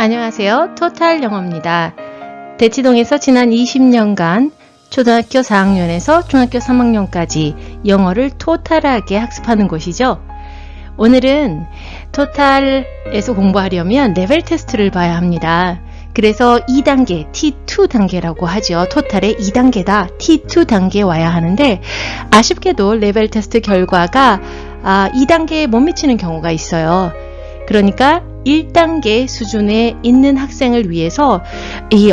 안녕하세요. 토탈 영어입니다. 대치동에서 지난 20년간 초등학교 4학년에서 중학교 3학년까지 영어를 토탈하게 학습하는 곳이죠. 오늘은 토탈에서 공부하려면 레벨 테스트를 봐야 합니다. 그래서 2단계, T2 단계라고 하죠. 토탈의 2단계다. T2 단계에 와야 하는데 아쉽게도 레벨 테스트 결과가 2단계에 못 미치는 경우가 있어요. 그러니까 1단계 수준에 있는 학생을 위해서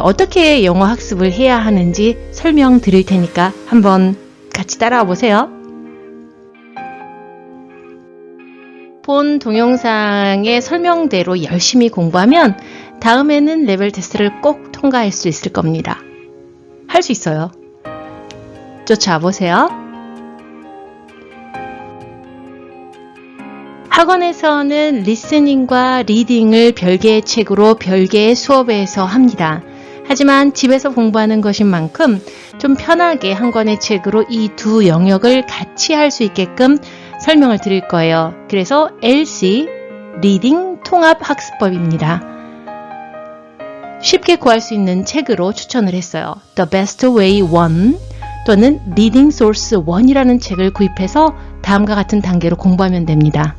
어떻게 영어 학습을 해야 하는지 설명드릴 테니까 한번 같이 따라와 보세요. 본 동영상의 설명대로 열심히 공부하면 다음에는 레벨 테스트를 꼭 통과할 수 있을 겁니다. 할 수 있어요. 쫓아와 보세요. 학원에서는 리스닝과 리딩을 별개의 책으로 별개의 수업에서 합니다. 하지만 집에서 공부하는 것인 만큼 좀 편하게 한 권의 책으로 이 두 영역을 같이 할 수 있게끔 설명을 드릴 거예요. 그래서 LC, 리딩 통합학습법입니다. 쉽게 구할 수 있는 책으로 추천을 했어요. The Best Way 1 또는 Reading Source 1이라는 책을 구입해서 다음과 같은 단계로 공부하면 됩니다.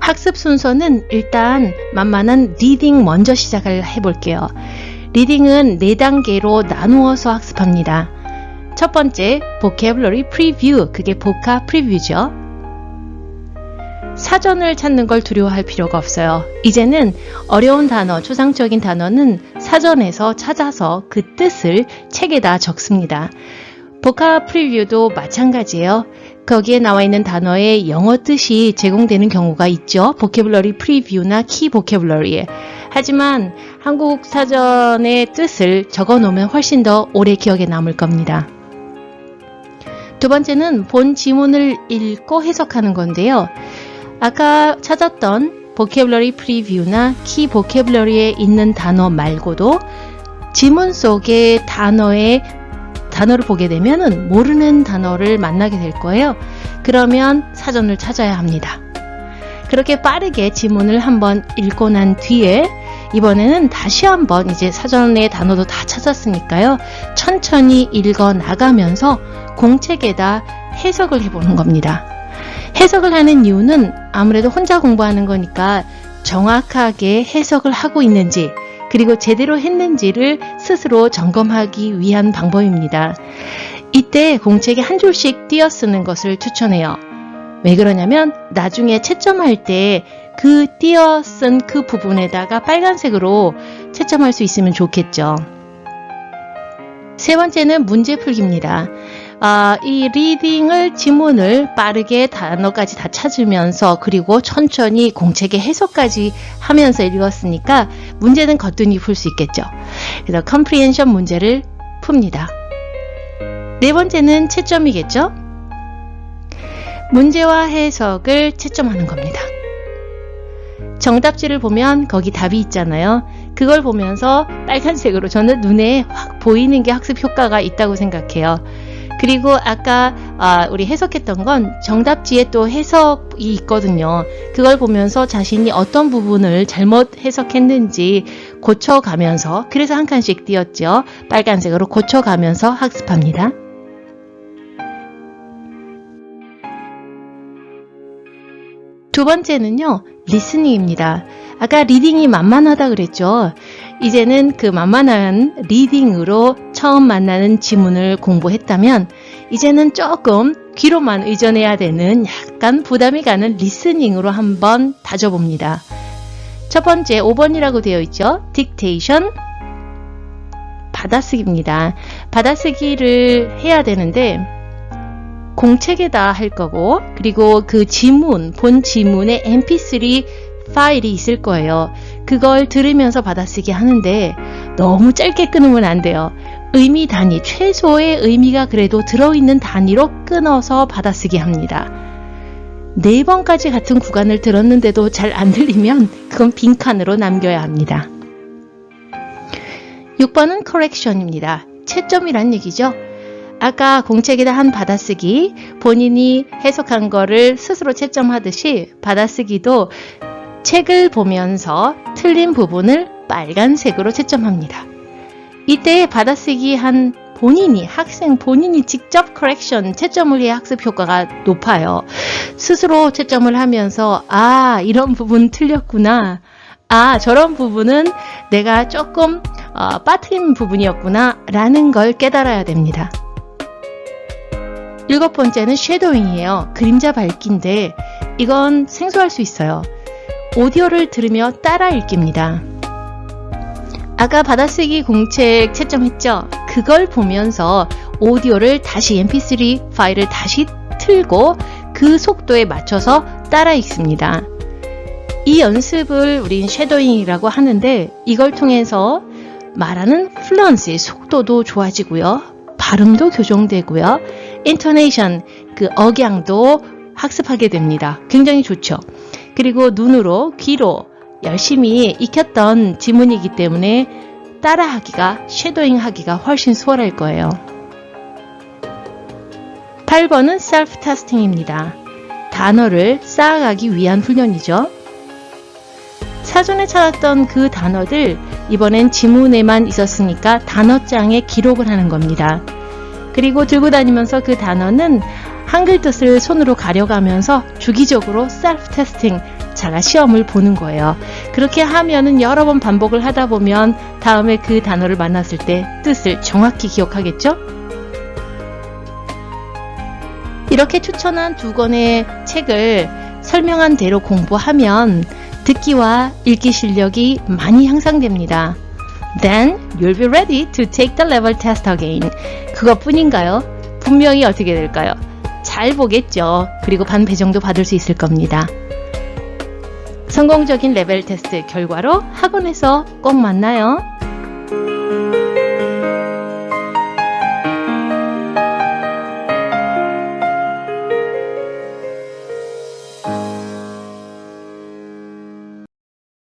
학습 순서는 일단 만만한 리딩 먼저 시작을 해볼게요. 리딩은 4단계로 나누어서 학습합니다. 첫 번째, Vocabulary Preview, 그게 보카 프리뷰죠. 사전을 찾는 걸 두려워할 필요가 없어요. 이제는 어려운 단어, 추상적인 단어는 사전에서 찾아서 그 뜻을 책에다 적습니다. 보카 프리뷰도 마찬가지예요. 거기에 나와 있는 단어의 영어 뜻이 제공되는 경우가 있죠. 보캐블러리 프리뷰나 키 보캐블러리에. 하지만 한국 사전의 뜻을 적어 놓으면 훨씬 더 오래 기억에 남을 겁니다. 두 번째는 본 지문을 읽고 해석하는 건데요. 아까 찾았던 보캐블러리 프리뷰나 키 보캐블러리에 있는 단어 말고도 지문 속의 단어를 보게 되면 모르는 단어를 만나게 될 거예요. 그러면 사전을 찾아야 합니다. 그렇게 빠르게 지문을 한번 읽고 난 뒤에 이번에는 다시 한번 이제 사전의 단어도 다 찾았으니까요. 천천히 읽어 나가면서 공책에다 해석을 해보는 겁니다. 해석을 하는 이유는 아무래도 혼자 공부하는 거니까 정확하게 해석을 하고 있는지 그리고 제대로 했는지를 스스로 점검하기 위한 방법입니다. 이때 공책에 한 줄씩 띄어 쓰는 것을 추천해요. 왜 그러냐면 나중에 채점할 때 그 띄어 쓴 그 부분에다가 빨간색으로 채점할 수 있으면 좋겠죠. 세 번째는 문제 풀기입니다. 이 리딩을 지문을 빠르게 단어까지 다 찾으면서 그리고 천천히 공책의 해석까지 하면서 읽었으니까 문제는 거뜬히 풀 수 있겠죠. 그래서 컴프리hen션 문제를 풉니다. 네 번째는 채점이겠죠. 문제와 해석을 채점하는 겁니다. 정답지를 보면 거기 답이 있잖아요. 그걸 보면서 빨간색으로 저는 눈에 확 보이는 게 학습 효과가 있다고 생각해요. 그리고 아까 우리 해석했던 건 정답지에 또 해석이 있거든요. 그걸 보면서 자신이 어떤 부분을 잘못 해석했는지 고쳐가면서 그래서 한 칸씩 띄었죠. 빨간색으로 고쳐가면서 학습합니다. 두 번째는요. 리스닝입니다. 아까 리딩이 만만하다 그랬죠. 이제는 그 만만한 리딩으로 처음 만나는 지문을 공부했다면 이제는 조금 귀로만 의존해야 되는 약간 부담이 가는 리스닝으로 한번 다져봅니다. 첫 번째 5번이라고 되어 있죠. 딕테이션, 받아쓰기입니다. 받아쓰기를 해야 되는데 공책에다 할 거고 그리고 그 지문, 본 지문에 mp3 파일이 있을 거예요. 그걸 들으면서 받아쓰기 하는데 너무 짧게 끊으면 안 돼요. 의미 단위, 최소의 의미가 그래도 들어있는 단위로 끊어서 받아쓰기 합니다. 4번까지 같은 구간을 들었는데도 잘 안 들리면 그건 빈칸으로 남겨야 합니다. 6번은 correction입니다. 채점이란 얘기죠. 아까 공책에다 한 받아쓰기, 본인이 해석한 거를 스스로 채점하듯이 받아쓰기도 책을 보면서 틀린 부분을 빨간색으로 채점합니다. 이때 받아쓰기 한 학생 본인이 직접 커렉션, 채점을 해야 학습 효과가 높아요. 스스로 채점을 하면서 이런 부분 틀렸구나. 저런 부분은 내가 조금 빠뜨린 부분이었구나 라는 걸 깨달아야 됩니다. 7번째는 쉐도잉이에요. 그림자 밝기인데 이건 생소할 수 있어요. 오디오를 들으며 따라 읽기입니다. 아까 받아쓰기 공책 채점했죠? 그걸 보면서 오디오를 다시 mp3 파일을 다시 틀고 그 속도에 맞춰서 따라 읽습니다. 이 연습을 우린 쉐도잉이라고 하는데 이걸 통해서 말하는 플루언시, 속도도 좋아지고요. 발음도 교정되고요. 인토네이션, 그 억양도 학습하게 됩니다. 굉장히 좋죠. 그리고 눈으로, 귀로 열심히 익혔던 지문이기 때문에 따라하기가, 쉐도잉 하기가 훨씬 수월할 거예요. 8번은 셀프 테스팅입니다. 단어를 쌓아가기 위한 훈련이죠. 사전에 찾았던 그 단어들 이번엔 지문에만 있었으니까 단어장에 기록을 하는 겁니다. 그리고 들고 다니면서 그 단어는 한글 뜻을 손으로 가려가면서 주기적으로 셀프 테스팅, 자가 시험을 보는 거예요. 그렇게 하면은 여러 번 반복을 하다 보면 다음에 그 단어를 만났을 때 뜻을 정확히 기억하겠죠? 이렇게 추천한 2권의 책을 설명한 대로 공부하면 듣기와 읽기 실력이 많이 향상됩니다. Then you'll be ready to take the level test again. 그것뿐인가요? 분명히 어떻게 될까요? 잘 보겠죠. 그리고 반 배정도 받을 수 있을 겁니다. 성공적인 레벨 테스트 결과로 학원에서 꼭 만나요.